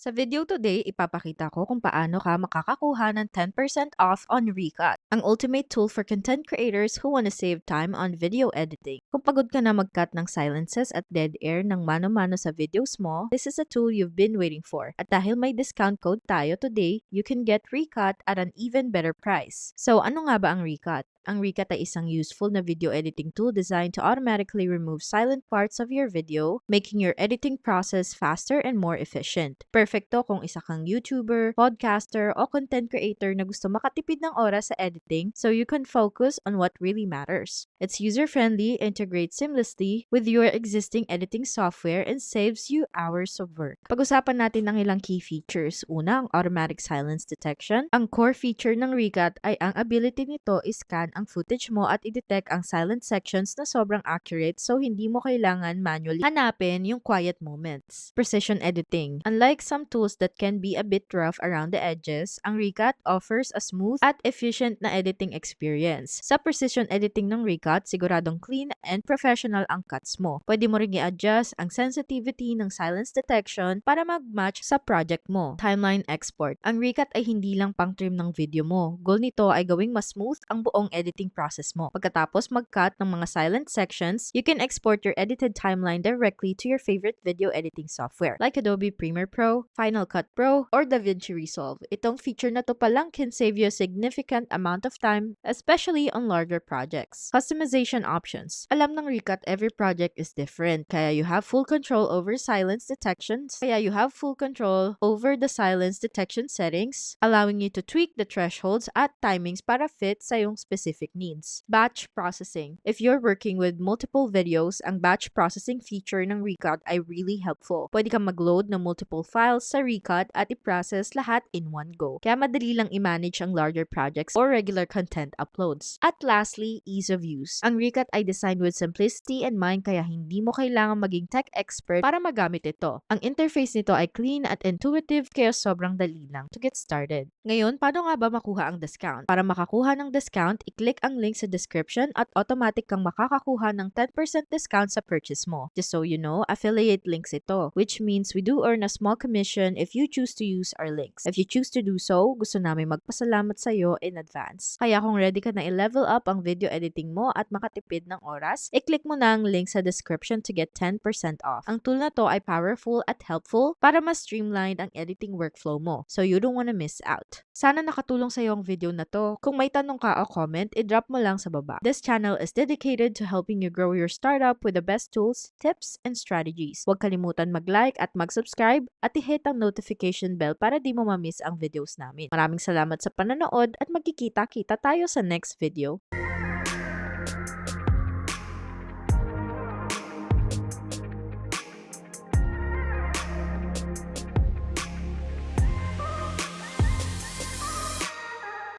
Sa video today, ipapakita ko kung paano ka makakakuha ng 10% off on Recut, ang ultimate tool for content creators who wanna save time on video editing. Kung pagod ka na mag-cut ng silences at dead air ng mano-mano sa videos mo, this is a tool you've been waiting for. At dahil may discount code tayo today, you can get Recut at an even better price. So ano nga ba ang Recut? Ang Recut ay isang useful na video editing tool designed to automatically remove silent parts of your video, making your editing process faster and more efficient. Perfecto kung isa kang YouTuber, podcaster, o content creator na gusto makatipid ng oras sa editing so you can focus on what really matters. It's user-friendly, integrates seamlessly with your existing editing software, and saves you hours of work. Pag-usapan natin ang ilang key features. Una, ang automatic silence detection. Ang core feature ng Recut ay ang ability nito i-scan ang footage mo at i-detect ang silent sections na sobrang accurate so hindi mo kailangan manually hanapin yung quiet moments. Precision editing. Unlike some tools that can be a bit rough around the edges, ang Recut offers a smooth at efficient na editing experience. Sa precision editing ng Recut, siguradong clean and professional ang cuts mo. Pwede mo ring i-adjust ang sensitivity ng silence detection para mag-match sa project mo. Timeline export. Ang Recut ay hindi lang pang-trim ng video mo. Goal nito ay gawing mas smooth ang buong editing process mo. Pagkatapos mag-cut ng mga silent sections, you can export your edited timeline directly to your favorite video editing software like Adobe Premiere Pro, Final Cut Pro, or DaVinci Resolve. Itong feature na to pa lang can save you a significant amount of time, especially on larger projects. Customization options. Alam ng Recut, every project is different, kaya you have full control over silence detections. The silence detection settings, allowing you to tweak the thresholds at timings para fit sa iyong specific needs. Batch processing. If you're working with multiple videos, ang batch processing feature ng Recut ay really helpful. Pwede kang mag-load ng multiple files sa Recut at i-process lahat in one go. Kaya madali lang i-manage ang larger projects or regular content uploads. At lastly, ease of use. Ang Recut ay designed with simplicity in mind kaya hindi mo kailangan maging tech expert para magamit ito. Ang interface nito ay clean at intuitive kaya sobrang dali lang to get started. Ngayon, paano nga ba makuha ang discount? Para makakuha ng discount, i-click ang link sa description at automatic kang makakakuha ng 10% discount sa purchase mo. Just so you know, affiliate links ito, which means we do earn a small commission if you choose to use our links. If you choose to do so, gusto namin magpasalamat sa iyo in advance. Kaya kung ready ka na i-level up ang video editing mo at makatipid ng oras, i-click mo na ang link sa description to get 10% off. Ang tool na to ay powerful at helpful para mas streamlined ang editing workflow mo, so you don't wanna miss out. Sana nakatulong sa iyo ang video na to. Kung may tanong ka o comment, i-drop mo lang sa baba. This channel is dedicated to helping you grow your startup with the best tools, tips, and strategies. Huwag kalimutan mag-like at mag-subscribe at i-hit ang notification bell para di mo ma-miss ang videos namin. Maraming salamat sa panonood at magkikita-kita tayo sa next video.